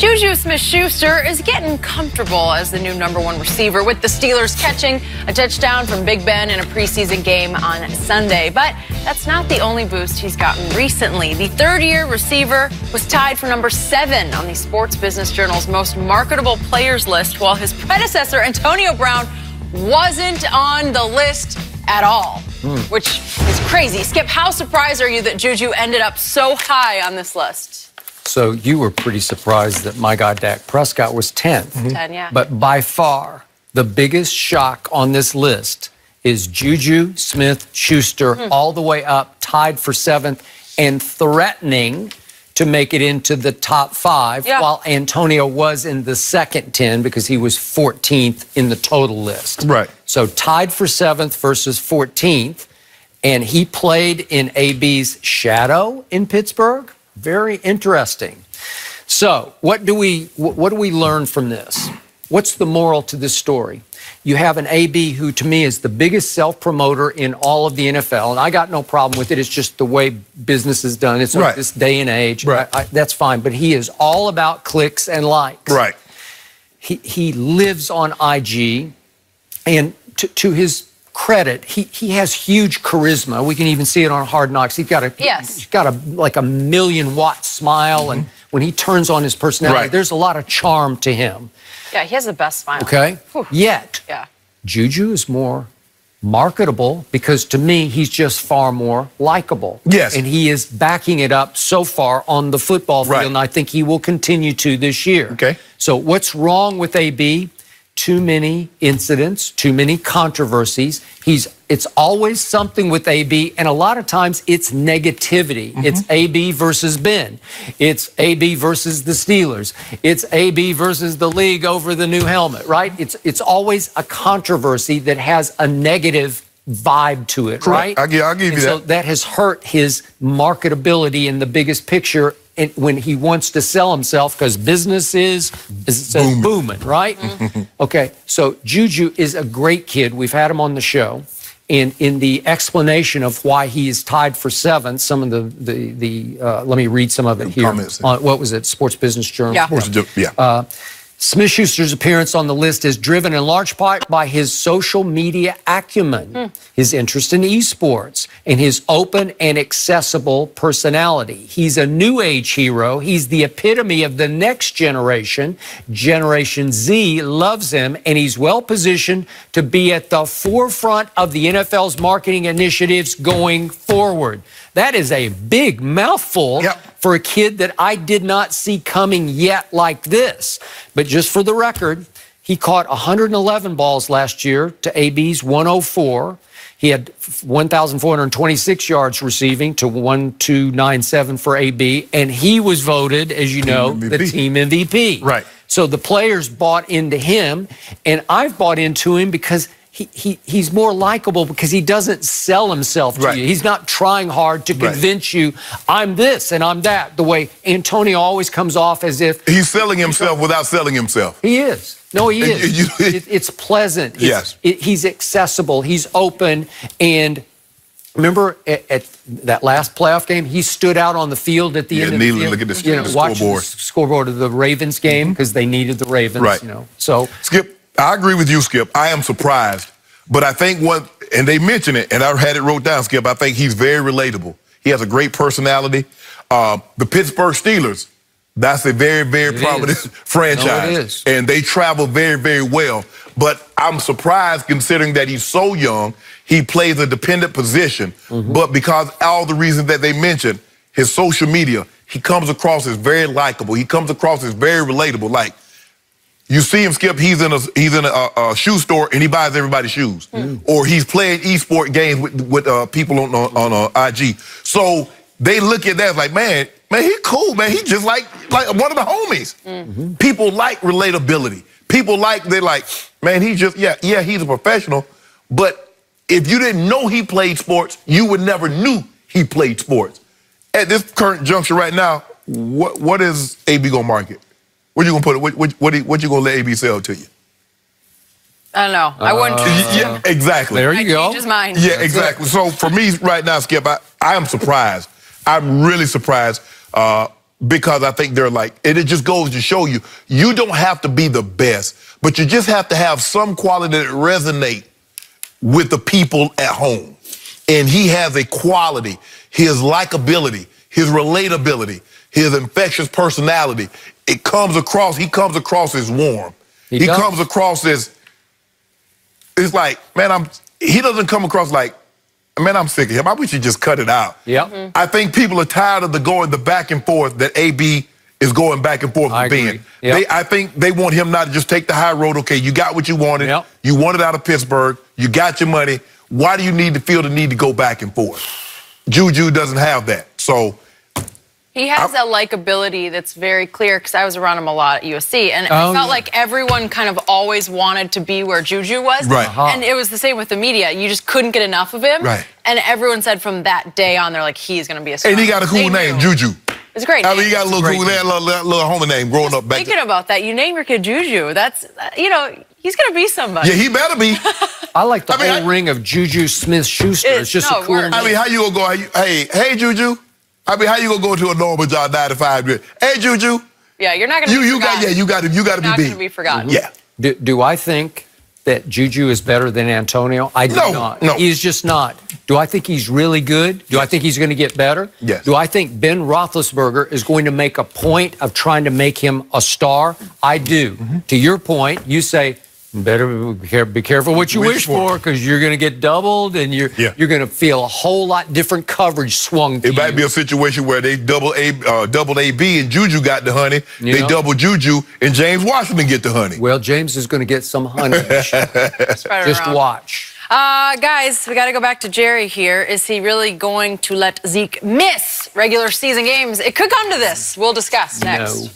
Juju Smith-Schuster is getting comfortable as the new #1 receiver, with the Steelers catching a touchdown from Big Ben in a preseason game on Sunday. But that's not the only boost he's gotten recently. The third-year receiver was tied for #7 on the Sports Business Journal's most marketable players list, while his predecessor, Antonio Brown, wasn't on the list at all, which is crazy. Skip, how surprised are you that Juju ended up so high on this list? So you were pretty surprised that my guy Dak Prescott was 10th. 10, yeah. But by far, the biggest shock on this list is Juju Smith-Schuster all the way up, tied for 7th, and threatening to make it into the top 5, while Antonio was in the second 10 because he was 14th in the total list. Right. So tied for 7th versus 14th, and he played in AB's shadow in Pittsburgh. Very interesting. So what do we learn from this? What's the moral to this story? You have an AB who, to me, is the biggest self-promoter in all of the NFL, and I got no problem with it. It's just the way business is done. It's like this day and age. Right. That's fine. But he is all about clicks and likes. Right. He lives on IG, and to his credit, he has huge charisma. We can even see it on Hard Knocks. He's got a like a million-watt smile, and when he turns on his personality, there's a lot of charm to him. Yeah, he has the best smile. Okay? Yet, Juju is more marketable because, to me, he's just far more likable. Yes. And he is backing it up so far on the football field, and I think he will continue to this year. Okay. So what's wrong with AB? Too many incidents, too many controversies. It's always something with AB, and a lot of times it's negativity. It's AB versus Ben. It's AB versus the Steelers. It's AB versus the league over the new helmet, right? It's always a controversy that has a negative vibe to it, right? I'll give you that. So that has hurt his marketability in the biggest picture when he wants to sell himself, because business is booming, right? Okay, so Juju is a great kid. We've had him on the show. And in the explanation of why he is tied for 7th, some of the let me read some of it here. What was it? Sports Business Journal? Yeah. Smith-Schuster's appearance on the list is driven in large part by his social media acumen, his interest in esports, and his open and accessible personality. He's a new age hero. He's the epitome of the next generation. Generation Z loves him, and he's well positioned to be at the forefront of the NFL's marketing initiatives going forward. That is a big mouthful for a kid that I did not see coming yet like this. But just for the record, he caught 111 balls last year to AB's 104. He had 1,426 yards receiving to 1,297 for AB, and he was voted, as you know, the team MVP. Right. So the players bought into him, and I've bought into him because he's more likable, because he doesn't sell himself to you. He's not trying hard to convince you, I'm this and I'm that, the way Antonio always comes off as if he's selling himself without selling himself. He is. No, he is. It's pleasant. He's accessible. He's open. And remember at that last playoff game, he stood out on the field at the end of the field. Look at the scoreboard. The scoreboard of the Ravens game, because they needed the Ravens. You know. So Skip, I agree with you, Skip. I am surprised. But I think and they mention it, and I had it wrote down, Skip, I think he's very relatable. He has a great personality. The Pittsburgh Steelers, that's a very, very prominent franchise. No, it is. And they travel very, very well. But I'm surprised, considering that he's so young, he plays a dependent position. But because all the reasons that they mentioned, his social media, he comes across as very likable. He comes across as very relatable. Like, you see him, Skip, he's in a shoe store and he buys everybody's shoes. Or he's playing e-sport games with people on IG. So they look at that like, man, he cool, man. He just like one of the homies. People like relatability. People they're like, man, he just, he's a professional. But if you didn't know he played sports, you would never knew he played sports. At this current juncture right now, what is AB gonna market? Where you gonna put it? What you gonna let AB sell to you? I don't know. I wouldn't. Yeah, exactly. There you go. Change his mind. Yeah, exactly. So for me right now, Skip, I am surprised. I'm really surprised because I think they're like, and it just goes to show you, you don't have to be the best, but you just have to have some quality that resonate with the people at home. And he has a quality, his likability, his relatability, his infectious personality. He comes across as warm. He comes across as, it's like, man, he doesn't come across like, man, I'm sick of him. I wish he'd just cut it out. Yeah. I think people are tired of the back and forth that AB is going back and forth with Ben. Yep. I think they want him not to just take the high road. Okay, you got what you wanted. Yep. You wanted out of Pittsburgh. You got your money. Why do you need to feel the need to go back and forth? Juju doesn't have that. So he has a likability that's very clear because I was around him a lot at USC, and I felt like everyone kind of always wanted to be where Juju was. Right. And it was the same with the media. You just couldn't get enough of him. Right. And everyone said from that day on, they're like, he's going to be a star. And he got a cool name, Juju. It's great. I mean, he got a little cool name, little homie name growing up back Thinking about that, you name your kid Juju. That's, you know, he's going to be somebody. Yeah, he better be. I like the whole ring of Juju Smith-Schuster. It's just a cool name. I mean, how you gonna go? Hey, Juju. I mean, how you gonna go to a normal job 9 to 5? Hey, Juju. Yeah, you're not gonna. You got to be big. Not gonna be forgotten. Yeah. Do I think that Juju is better than Antonio? I do not. No. He's just not. Do I think he's really good? Do I think he's going to get better? Yes. Do I think Ben Roethlisberger is going to make a point of trying to make him a star? I do. To your point, you say, better be careful what you wish for, because you're going to get doubled, and you're going to feel a whole lot different coverage swung to you. It might be a situation where they doubled AB and Juju got the honey. They double Juju and James Washington get the honey. Well, James is going to get some honey. Just watch. Guys, we got to go back to Jerry here. Is he really going to let Zeke miss regular season games? It could come to this. We'll discuss next. No.